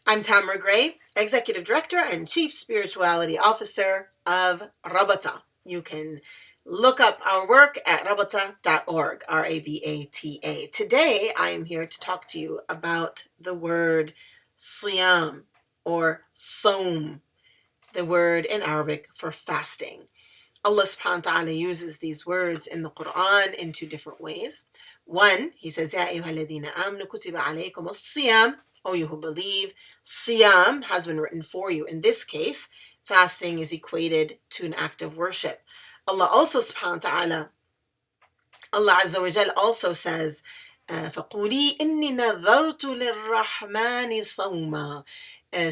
I'm Tamara Gray, Executive Director and Chief Spirituality Officer of Rabata. You can look up our work at rabata.org, Rabata. Today, I am here to talk to you about the word SAWM or SAWM, the word in Arabic for fasting. Allah subhanahu wa ta'ala uses these words in the Quran in two different ways. One, he says, Ya ayyuhalladhina amanu kutiba alaykum as-siyam, O you who believe. Siyam has been written for you. In this case, fasting is equated to an act of worship. Allah also subhanahu wa ta'ala, Allah Azza wa Jal also says, فَقُولِي إِنِّي نَذَرْتُ لِلرَّحْمَنِ صَوْمًا.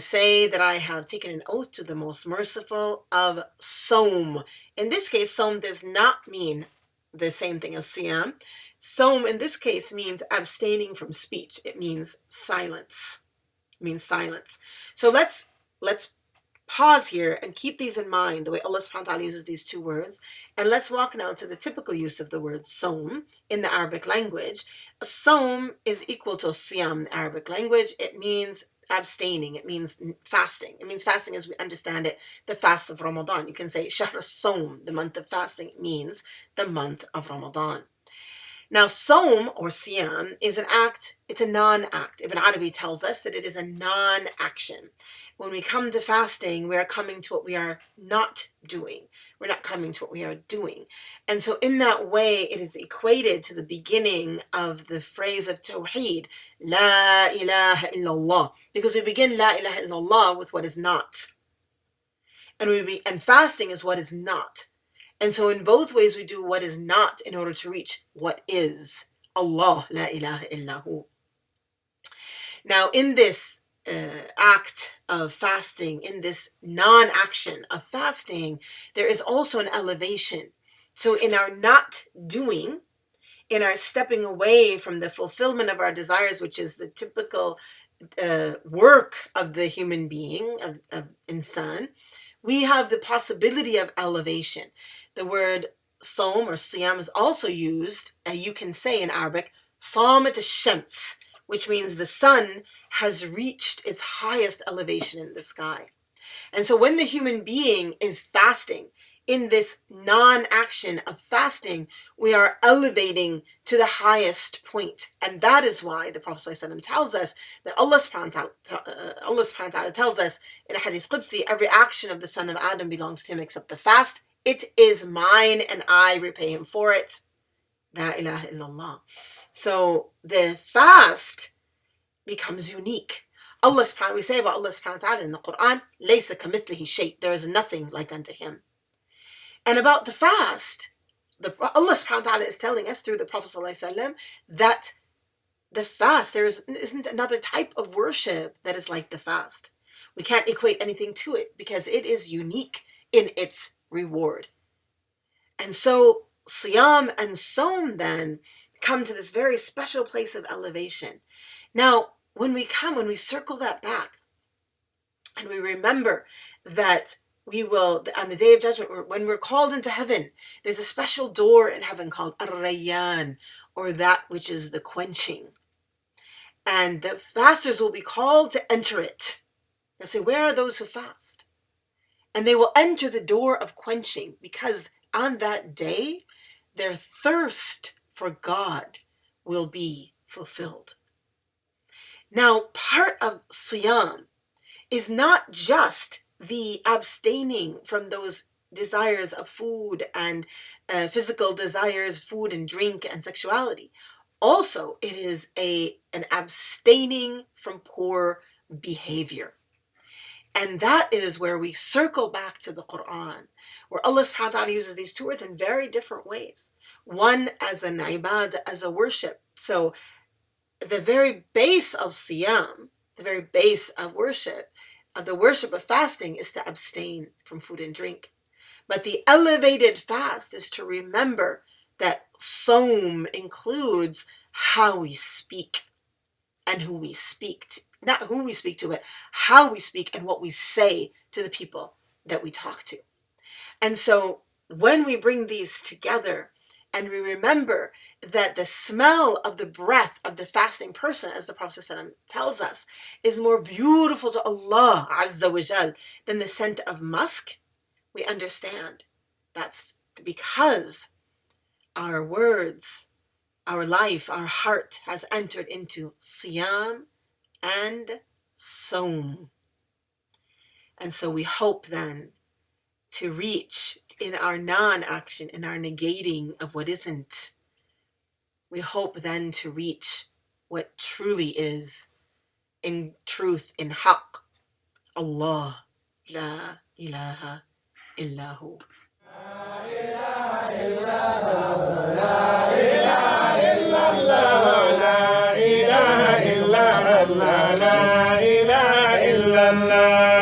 Say that I have taken an oath to the most merciful of SAWM. In this case, SAWM does not mean the same thing as Siyam. SAWM in this case means abstaining from speech. It means silence. It means silence. So let's pause here and keep these in mind, the way Allah subhanahu wa ta'ala uses these two words. And let's walk now to the typical use of the word SAWM in the Arabic language. SAWM is equal to Siyam in the Arabic language. It means abstaining. It means fasting. It means fasting as we understand it, the fast of Ramadan. You can say Shahr as-Sawm, the month of fasting. It means the month of Ramadan. Now, SAWM or Siyam is an act, it's a non-act. Ibn Arabi tells us that it is a non-action. When we come to fasting, we are coming to what we are not doing. We're not coming to what we are doing. And so in that way, it is equated to the beginning of the phrase of Tawheed, La ilaha illallah, because we begin La ilaha illallah with what is not. And fasting is what is not. And so in both ways, we do what is not in order to reach what is. Allah, la ilaha illahu. Now, in this act of fasting, in this non-action of fasting, there is also an elevation. So in our not doing, in our stepping away from the fulfillment of our desires, which is the typical work of the human being, of insan, we have the possibility of elevation. The word SAWM or Siyam is also used, you can say in Arabic, Samat al-Shams, which means the sun has reached its highest elevation in the sky. And so when the human being is fasting, in this non-action of fasting, we are elevating to the highest point. And that is why the Prophet ﷺ tells us that Allah subhanahu wa ta'ala tells us in a hadith Qudsi, every action of the son of Adam belongs to him except the fast. It is mine and I repay him for it. La ilaha illallah. So the fast becomes unique. We say about Allah subhanahu wa ta'ala in the Quran, Laysa kamithlihi shay. There is nothing like unto him. And about the fast, Allah subhanahu wa ta'ala is telling us through the Prophet ﷺ that the fast, there isn't another type of worship that is like the fast. We can't equate anything to it because it is unique in its reward. And so Siyam and SAWM then come to this very special place of elevation. Now, when we circle that back and we remember that we will, on the day of judgment, when we're called into heaven, there's a special door in heaven called Ar-Rayyan, or that which is the quenching. And the fasters will be called to enter it. They'll say, where are those who fast? And they will enter the door of quenching, because on that day, their thirst for God will be fulfilled. Now, part of Siyam is not just the abstaining from those desires of food and physical desires, food and drink and sexuality. Also, it is an abstaining from poor behavior. And that is where we circle back to the Quran, where Allah subhanahu wa ta'ala uses these two words in very different ways. One as an ibadah, as a worship. So the very base of Siyam, the very base of worship, of the worship of fasting, is to abstain from food and drink. But the elevated fast is to remember that SAWM includes how we speak and who we speak to. Not who we speak to, but how we speak and what we say to the people that we talk to. And so when we bring these together And we remember that the smell of the breath of the fasting person, as the Prophet ﷺ tells us, is more beautiful to Allah Azza wa Jal than the scent of musk. We understand that's because our words, our life, our heart has entered into SAWM and SAWM. And so we hope then to reach in our non-action, in our negating of what isn't. We hope then to reach what truly is, in truth, in haqq, Allah, la ilaha illahu. La ilaha illallah, la ilaha illallah.